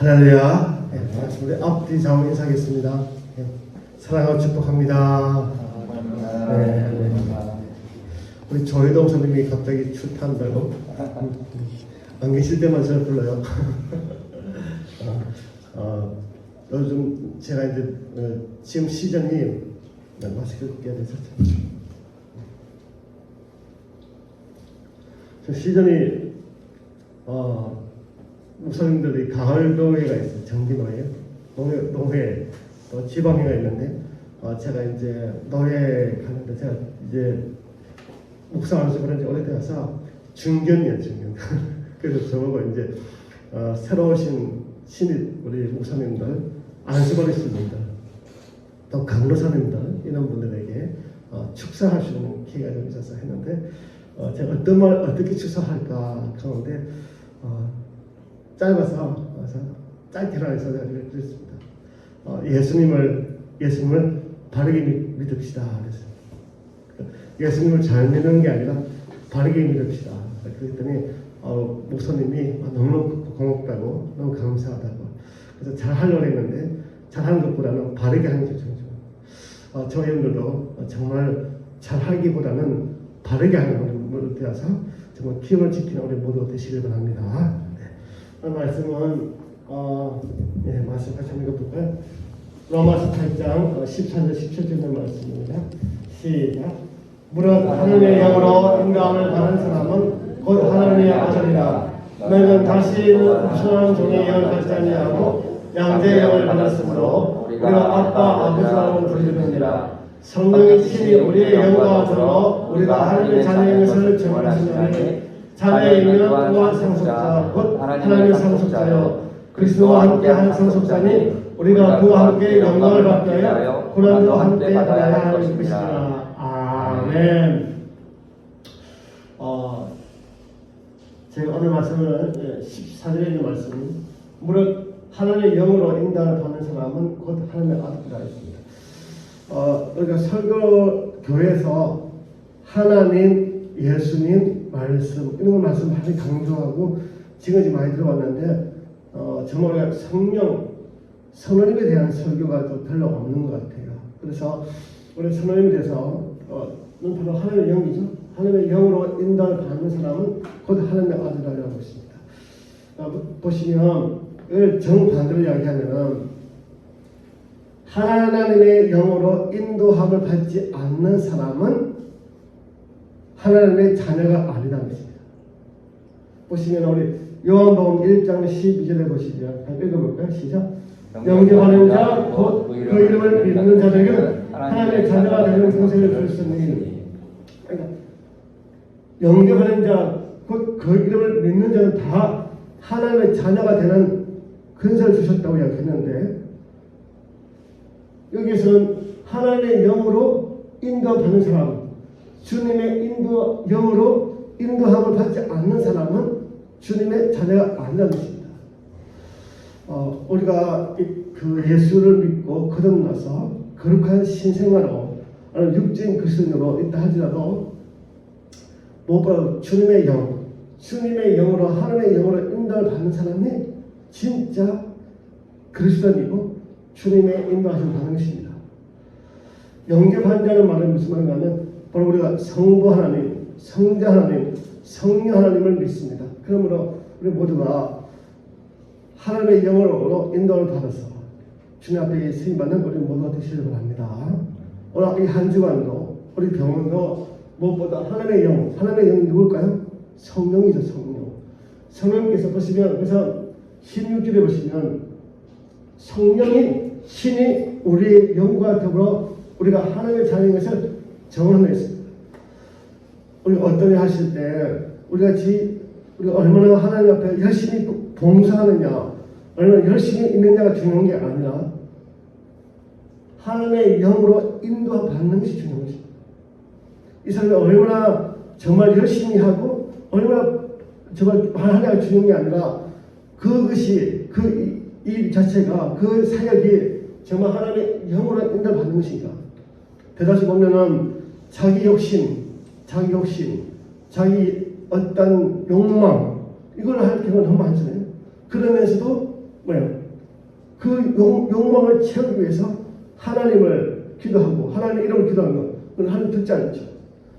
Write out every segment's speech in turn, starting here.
할렐루야. 우리 앞뒤 좌우 인사하겠습니다. 사랑하고 축복합니다. 네. 우리 조혜동 선생님이 갑자기 출타한다고 안 계실 때만 저를 불러요. 요즘 제가 이제 지금 시즌이 마스크 껴야 되죠. 시즌이 목사님들이 가을 노회가 있어요. 정기 노회 또 지방회가 있는데 제가 이제 노회 가는데 제가 이제 목사하면서 그런 지 오래되어서 중견이에요. 중견. 그래서 저보고 이제 새로 오신 신입 우리 목사님들 안수버리스님들 또 강로사님들 이런 분들에게 축사할 수 있는 기회가 좀 있어서 했는데 제가 어떤 말 어떻게 축사할까 하는데 짧아서 짧게라 해서 제가 그랬습니다. 예수님을 바르게 믿읍시다. 그랬어요. 예수님을 잘 믿는 게 아니라 바르게 믿읍시다. 그랬더니 목사님이 너무 고맙다고 너무 감사하다고 그래서 잘 하려고 했는데 잘하는 것보다는 바르게 하는 게 중요해요. 저희 형들도 정말 잘 하기보다는 바르게 하는 모두 되어서 정말 기업을 지키는 우리 모두 되시길 바랍니다. 말씀은 말씀 같이 한번 읽어볼까요? 로마서 8장 14절 17절 말씀입니다. 시작. 무릇 하나님의 영으로 인도함을 받은 사람은 곧 하나님의 아들이라. 너희는 다시 무sun한 종의 영을 받지 아니하고 양자의 영을 받았으므로 우리가 아빠 아버지라고 부르짖느니라. 성령의 친히 우리의 영과 들어 우리가 하나님의 자녀인 것을 증언하시나니 자녀의 영은 또한 상속자 곧 하나님의 상속자여 그리스도와 함께 한 상속자니 우리가 그와 함께 영광을 받게 하여 고난도 함께 받아야 할 것이라. 아멘. 제가 오늘 말씀은 14절에 있는 말씀 무릇 하나님의 영으로 인도를 받는 사람은 곧 하나님의 아들이라 했습니다. 그러니까 설교 교회에서 하나님, 예수님 말씀 이런 말씀 많이 강조하고 지금까지 많이 들어왔는데 정말 우리가 성령님에 대한 설교가 또 별로 없는 것 같아요. 그래서 우리 성령님에 대해서 는 바로 하나님의 영이죠. 하나님의 영으로 인도를 받는 사람은 곧 하나님의 아들이라고 했습니다. 보시면 이걸 정반대로 이야기하면은 하나님의 영으로 인도함을 받지 않는 사람은 하나님의 자녀가 아니라는 것입니다. 보시면 우리 요한복음 1장 12절에 보시면 한번 읽어볼까요? 시작. 영접하는 자 곧 그 이름을 믿는 자들에게는 하나님의 자녀가 되는 권세를 줄 수 있는 그러니까 영접하는 자 곧 그 이름을 믿는 자는 다 하나님의 자녀가 되는 권세를 주셨다고 이야기했는데 여기서는 하나님의 영으로 인도받는 사람, 주님의 영으로 인도함을 받지 않는 사람은 주님의 자녀가 아니라는 것입니다. 우리가 그 예수를 믿고 거듭나서 거룩한 신생아로 육체인 그리스도인으로 있다 하더라도 무엇보다 주님의 영으로 하나님의 영으로 인도를 받는 사람이 진짜 그리스도인이고 주님의 인도하심을 받는 것입니다. 영접한 자는 말은 무슨 말이냐면 바로 우리가 성부 하나님, 성자 하나님, 성령 하나님을 믿습니다. 그러므로 우리 모두가 하나님의 영으로 인도를 받아서 주님 앞에 쓰임받는 우리 모두가 되시길 바랍니다. 오늘 이 한 주간도 우리 병원도 무엇보다 하나님의 영이 누굴까요? 성령이죠. 성령께서 보시면 그래서 16절에 보시면 성령이 신이 우리의 영과 더불어 우리가 하나님의 자녀인 것을 정언하고 있습니다. 우리가 어떤 일 하실 때 우리가 얼마나 하나님 앞에 열심히 봉사하느냐 얼마나 열심히 있느냐가 중요한 게 아니라 하나님의 영으로 인도받는 것이 중요한 것입니다. 이 사람이 얼마나 정말 열심히 하고 얼마나 정말 하나가 중요한 게 아니라 그것이 이 자체가 그 사역이 정말 하나님의 영으로 인도받는 것인가. 대다수 보면은 자기 욕심, 자기 어떤 욕망 이걸 할 경우가 너무 많잖아요. 그러면서도 뭐예요? 그 욕망을 채우기 위해서 하나님을 기도하고 하나님의 이름을 기도하는 것, 그건 하나님 듣지 않죠.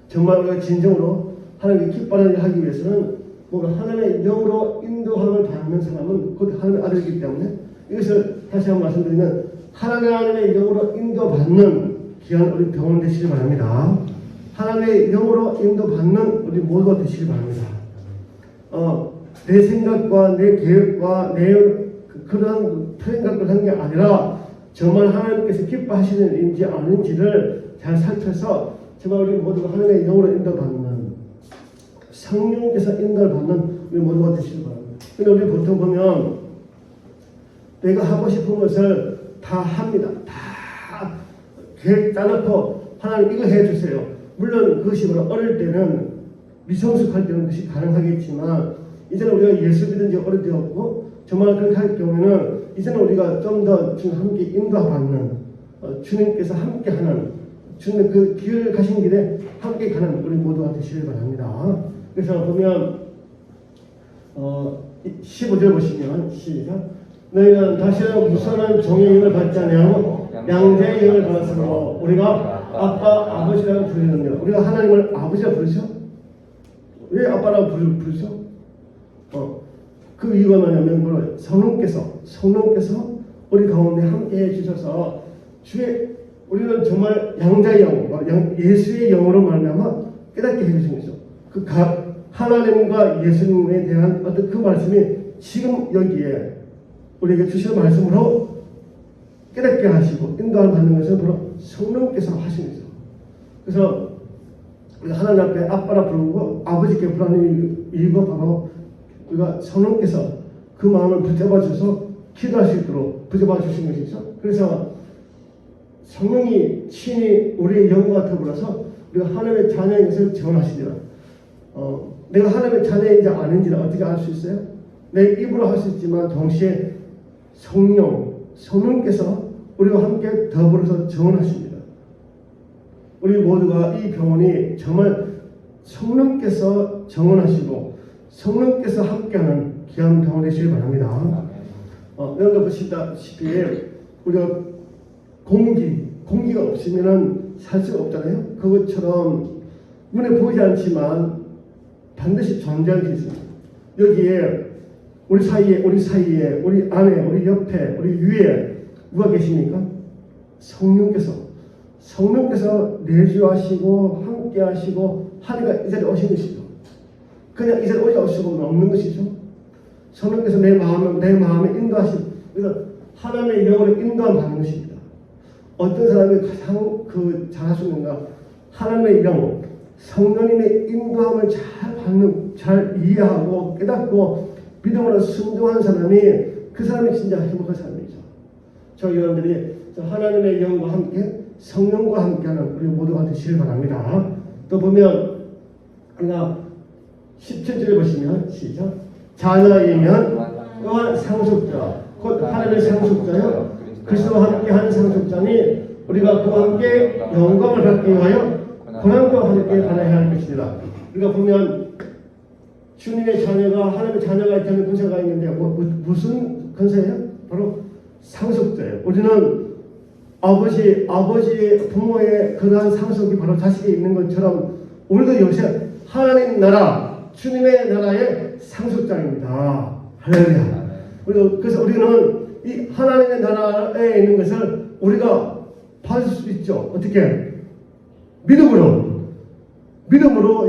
정말 우리가 진정으로 하나님께 기뻐하는 일을 하기 위해서는 뭔가 하나님의 영으로 인도함을 받는 사람은 곧 하나님의 아들이기 때문에 이것을 다시 한번 말씀드리면 하나님의 영으로 인도받는 귀한 우리 병원 되시기 바랍니다. 하나님의 영으로 인도받는 우리 모두가 되시기 바랍니다. 내 생각과 내 계획과 내 그런 생각을 하는 게 아니라 정말 하나님께서 기뻐하시는 일인지 아닌지를 잘 살펴서 정말 우리 모두가 하나님의 영으로 인도받는 성령께서 인도를 받는 우리 모두가 되시기 바랍니다. 근데 우리 보통 보면 내가 하고 싶은 것을 다 합니다. 다 계획 짜놓고 하나님 이거 해주세요. 물론 그것이 어릴 때는 미성숙할 때는 그것이 가능하겠지만 이제는 우리가 예수 믿은 지 오래되었고 정말 그렇게 할 경우에는 이제는 우리가 좀 더 함께 인도받는 주님께서 함께하는 주님의 그 길 가신 길에 함께 가는 우리 모두가 되시길 바랍니다. 그래서 보면 15절 보시면 시작. 너희는 다시는 무선한 종의 영을 받지 아니하고 양자의 영을 받았으므로 우리가 아빠 아버지라고 부르느니라. 우리가 하나님을 아버지라고 부르죠? 왜 아빠라고 부르죠? 그 이유가 뭐냐면 성령께서 우리 가운데 함께해 주셔서 우리는 정말 양자의 영, 예수의 영으로 말미암아 깨닫게 해주신 거죠. 그 하나님과 예수님에 대한 어떤 그 말씀이 지금 여기에 우리에게 주시는 말씀으로 깨닫게 하시고 인도를 받는 것은 바로 성령께서 하신 거죠. 그래서 우리가 하나님 앞에 아빠라 부르고 아버지께 부르는 이유가 바로 우리가 성령께서 그 마음을 붙잡아 주셔서 기도할 수 있도록 붙잡아 주신 것이죠. 그래서 성령이 친히 우리의 영과 더불어서 우리가 하나님의 자녀인 것을 증언하시니라. 내가 하나님의 자녀인지 아닌지를 어떻게 알 수 있어요? 내 입으로 할 수 있지만 동시에 성령께서 우리와 함께 더불어서 증언하십니다. 우리 모두가 이 병원이 정말 성령께서 증언하시고 성령께서 함께하는 귀한 병원이 되시길 바랍니다. 여러분도 보시다시피 우리가 공기가 없으면 살 수가 없잖아요. 그것처럼 눈에 보이지 않지만 반드시 존재할 수 있습니다. 여기에 우리 사이에, 우리 안에, 우리 옆에, 우리 위에 누가 계십니까? 성령께서 내주하시고 함께하시고 하니까 이 자리에 오신 것이죠. 그냥 이 자리에 오지 없으면 없는 것이죠. 성령께서 내 마음에 인도하신, 그래서 하나님의 영으로 인도함 받는 것입니다. 어떤 사람이 가장 잘할 수 있는가? 하나님의 영, 성령님의 인도함을 잘 이해하고 깨닫고 믿음으로 순종한 사람이 그 사람이 진짜 행복한 사람이죠. 저 여러분들이 하나님의 영과 함께 성령과 함께하는 우리 모두가 되시길 바랍니다. 또 보면 우리가 17절에 보시면 시작. 자녀이면 또한 상속자 곧 하나님의 상속자요 그리스도와 함께한 상속자니 우리가 그와 함께 영광을 받기 위하여 고난과 함께 받아야 할 것이니라. 우리가 보면 주님의 자녀가 하나님의 자녀가 있다는 권세가 있는데 무슨 권세예요? 바로 상속자예요. 우리는 아버지 부모의 그러한 상속이 바로 자식에 있는 것처럼 우리도 요새 하나님 나라 주님의 나라의 상속자입니다. 할렐루야. 그래서 우리는 이 하나님의 나라에 있는 것을 우리가 받을 수 있죠. 어떻게? 믿음으로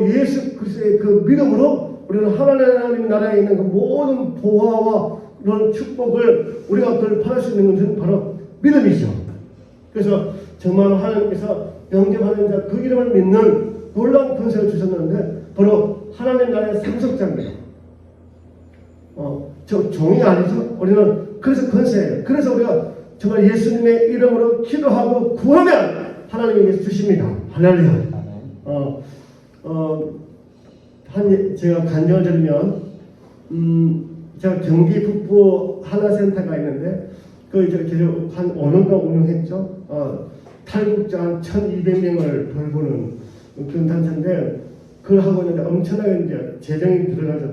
예수 그리스도의 그 믿음으로 우리는 하나님 나라에 있는 그 모든 보화와 그런 축복을 우리가 그걸 받을 수 있는 것은 바로 믿음이죠. 그래서 정말 하나님께서 영접하는 자 그 이름을 믿는 놀라운 권세를 주셨는데 바로 하나님 나라의 상속자입니다. 저 종이 아니죠. 우리는 그래서 권세예요. 그래서 우리가 정말 예수님의 이름으로 기도하고 구하면 하나님이 주십니다. 할렐루야. 제가 간증을 드리면 제가 경기 북부 하나센터가 있는데 계속 한 5년 동안 운영했죠. 탈북자 한 1,200명을 돌보는 그런 단체인데 그걸 하고 있는데 엄청나게 이제 재정이 들어가죠.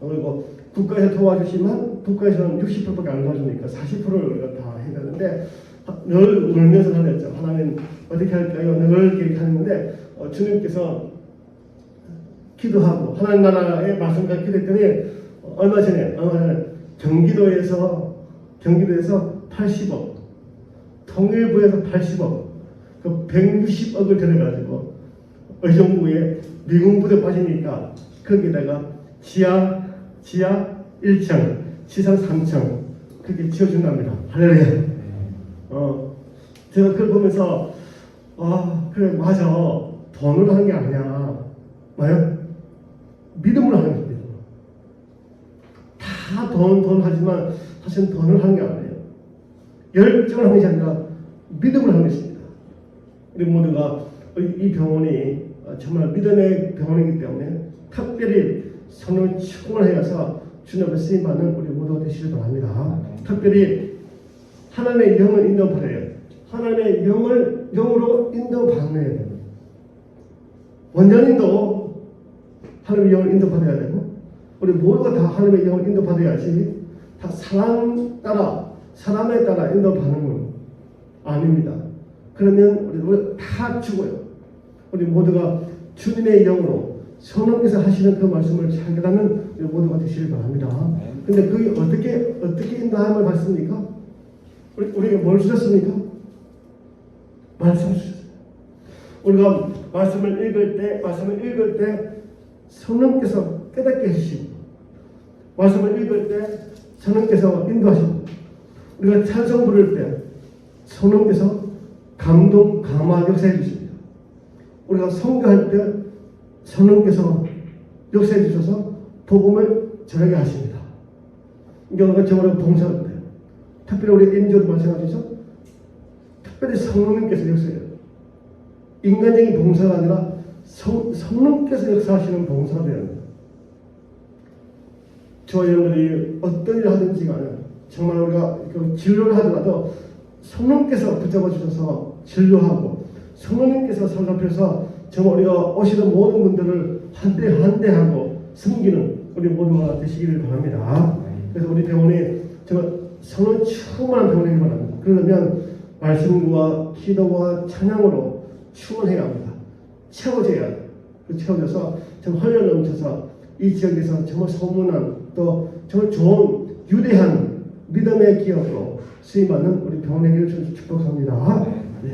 그리고 국가에서 도와주지만 국가에서는 60%밖에 안 도와주니까 40%를 우리가 다 해야 되는데 늘 울면서 다녔죠. 하나님 어떻게 할까요? 늘 계획하는데 주님께서 기도하고 하나님 나라의 말씀까지 기도했더니 얼마 전에 경기도에서 80억, 통일부에서 80억, 그 160억을 들여가지고 의정부에 미군 부대 빠지니까 거기다가 지하 1층, 지상 3층 그렇게 지어준답니다. 할렐루야. 제가 그걸 보면서 그래 맞아. 돈으로 하는 게 아니야. 뭐요? 믿음으로 하는 겁니다. 다 돈 하지만 사실은 돈을 하는 게 아니에요. 열정을 하는 것이 아니라 믿음을 하는 것입니다. 우리 모두가 이 병원이 정말 믿음의 병원이기 때문에 특별히 성령 축원을 해서 주님 앞에 쓰임받는 우리 모두가 되시길 바랍니다. 특별히 하나님의 영을 인도받아요. 하나님의 영으로 인도받아야 됩니다. 원년인도 하나님의 영을 인도받아야 되고 우리 모두가 다 하나님의 영을 인도받아야지 다 사람에 따라 인도받는 건 아닙니다. 그러면 우리 다 죽어요. 우리 모두가 주님의 영으로 성령께서 하시는 그 말씀을 잘 깨닫는 우리 모두가 되시길 바랍니다. 근데 그게 어떻게 인도함을 받습니까? 우리가 뭘 주셨습니까? 말씀을 주셨어요. 우리가 말씀을 읽을 때 성령께서 깨닫게 해주시고 말씀을 읽을 때 성령께서 인도하시고 우리가 찬송 부를 때 성령께서 감동, 감화, 역사해 주십니다. 우리가 선교할 때 성령께서 역사해 주셔서 복음을 전하게 하십니다. 이게 우리가 정말로 봉사할 때 특별히 우리 인조도 마찬가지죠. 특별히 성령님께서 역사해요. 인간적인 봉사가 아니라 성령께서 역사하시는 봉사가 되어야 합니다. 저와 여러분들이 어떤 일을 하든지 간에 정말 우리가 진료를 하더라도 성령께서 붙잡아 주셔서 진료하고 성령님께서 살펴서 정말 우리가 오시는 모든 분들을 한대하고 섬기는 우리 모두가 되시기를 바랍니다. 그래서 우리 병원이 정말 성령 충만한 병원이기 바랍니다. 그러면 말씀과 기도와 찬양으로 충원해야 합니다. 채워져야 합니다. 채워져서 정말 활력 넘쳐서 이 지역에서 정말 소문난 또 정말 좋은 유대한 믿음의 기업으로 쓰임받는 우리 병원의 일을 축복합니다.